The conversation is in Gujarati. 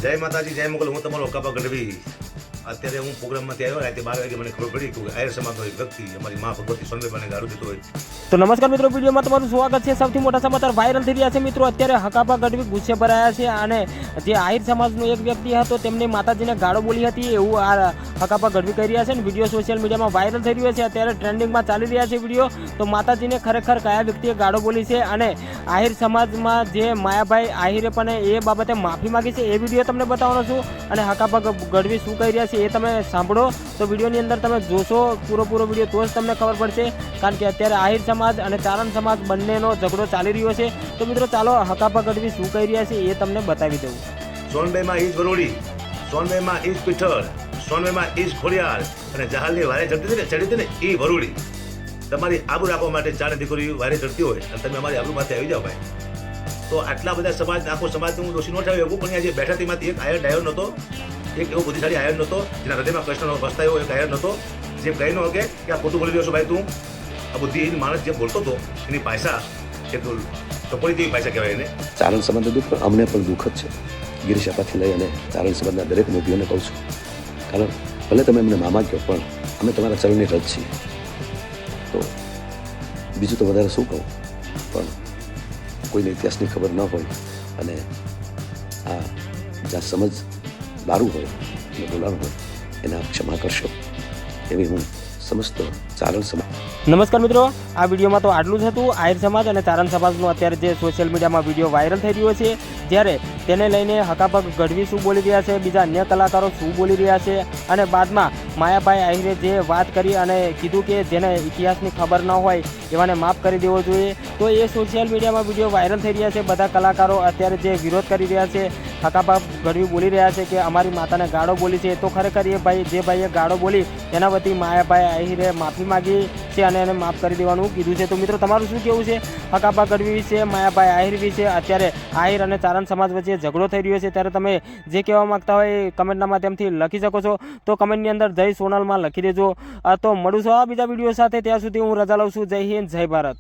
જય માતાજી, જય મોગલ. હું તમારો હકાપા ગઢવી. અત્યારે હું પ્રોગ્રામમાંથી આવ્યો, રાતે 12 વાગે મને ખબર પડી કે આયર સમાજનો એક વ્યક્તિ અમારી મા ભગવતી સોનબેબાને ગાળું દીધો હોય. તો નમસ્કાર મિત્રો, વિડીયોમાં તમારું સ્વાગત છે. સૌથી મોટા સમાચાર વાયરલ થઈ રહ્યા છે મિત્રો. અત્યારે હકાપા ગઢવી ગુસ્સે ભરાયા છે અને જે આહિર સમાજનો એક વ્યક્તિ હતો તેમને માતાજીને ગાળો બોલી હતી એવું આ હકાપા ગઢવી કહી રહ્યા છે અને વિડીયો સોશિયલ મીડિયામાં વાયરલ થઈ રહ્યો છે. અત્યારે ટ્રેન્ડિંગમાં ચાલી રહ્યા છે વિડીયો. તો માતાજીને ખરેખર કયા વ્યક્તિએ ગાળો બોલી છે અને આહિર સમાજમાં જે માયાભાઈ આહિરે પણ એ બાબતે માફી માગી છે એ વિડીયો તમને બતાવવાનો છું અને હકાપા ગઢવી શું કહી રહ્યા છે એ તમે સાંભળો. તો વિડીયોની અંદર તમે જોશો પૂરો વિડીયો તો જ તમને ખબર પડશે, કારણ કે અત્યારે આહિર સમાજ અને ચારણ સમાજ બંનેનો ઝઘડો ચાલી રહ્યો છે. તો મિત્રો ચાલો હકાપા ગઢવી શું કહી રહ્યા છે એ તમને બતાવી દઉં. સોનબેમાં ઈજ વરોડી, સોનબેમાં ઈજ પીઠળ, સોનબેમાં ઈજ ખોડિયાર અને જહાલની વારે ચડી હતી ને એ વરોડી. તમારી આબરૂ રાખવા માટે ચાર દીકરીઓ વારે ચડતી હોય અને તમે અમારી આબરૂ માથે આવી જાઓ ભાઈ. તો આટલા બધા સમાજ, આખો સમાજ હું દોષી ન ઠાવ્યો એવું, પણ અહીંયા જે બેઠા તેમાંથી એક આયર ડાયર નહોતો, એક એવો બુદ્ધિશાળી આયર નહોતો જેના હૃદયમાં કૃષ્ણનો વસતા એવો એક આયર નહોતો જે કહી ન કે આ ખોટું બોલી રહ્યો છો ભાઈ તું. આ બુદ્ધિહીન માણસ જે બોલતો હતો એની ભાષા એ ટકોરી જેવી ભાષા કહેવાય એને. ચારણ સમાજનું દુઃખ પણ અમને પણ દુઃખ જ છે. ગિરીશ આપાથી લઈ અને ચારણ સમાજના દરેક મોભીઓને કહું છું, કારણ ભલે તમે અમને મામા કહો પણ અમે તમારા ચરણની રજ છીએ. તો બીજું તો વધારે શું કહું, પણ કોઈને ઇતિહાસની ખબર ન હોય અને આ જ્યાં સમજ બારું હોય અને બોલાવું હોય એને આપ ક્ષમા કરશો એવી હું સમસ્ત ચારણ સમાજ. નમસ્કાર મિત્રો, આ વિડીયોમાં તો આટલું જ હતું. આહિર સમાજ અને ચારણ સમાજનો અત્યારે જે સોશિયલ મીડિયામાં વિડીયો વાયરલ થઈ રહ્યો છે, જ્યારે તેને લઈને હકાપા ગઢવી શું બોલી રહ્યા છે, બીજા અન્ય કલાકારો શું બોલી રહ્યા છે અને બાદમાં માયાભાઈ આહિરે જે વાત કરી અને કીધું કે જેને ઇતિહાસની ખબર ન હોય એવાને માફ કરી દેવો જોઈએ. તો એ સોશિયલ મીડિયામાં વિડીયો વાયરલ થઈ રહ્યા છે. બધા કલાકારો અત્યારે જે વિરોધ કરી રહ્યા છે, હકાપા ગઢવી બોલી રહ્યા છે કે અમારી માતાને ગાળો બોલી છે. તો ખરેખર એ ભાઈ, જે ભાઈએ ગાળો બોલી એના વતી માયાભાઈ આહિરે માફી માગી છે અને એને માફ કરી દેવાનું કીધું છે. તો મિત્રો તમારું શું કહેવું છે હકાપા ગઢવી વિશે, માયાભાઈ આહિર વિશે? અત્યારે આહિર અને ચારણ સમાજ વચ્ચે ઝઘડો થઈ રહ્યો છે, ત્યારે તમે જે કહેવા માગતા હોય એ કમેન્ટના માધ્યમથી લખી શકો છો. તો કમેન્ટની અંદર જય સોનલમાં લખી દેજો. તો મળું છું આ બીજા વિડીયો સાથે. ત્યાં સુધી હું રજા લઉં છું. જય હિન્દ, જય ભારત.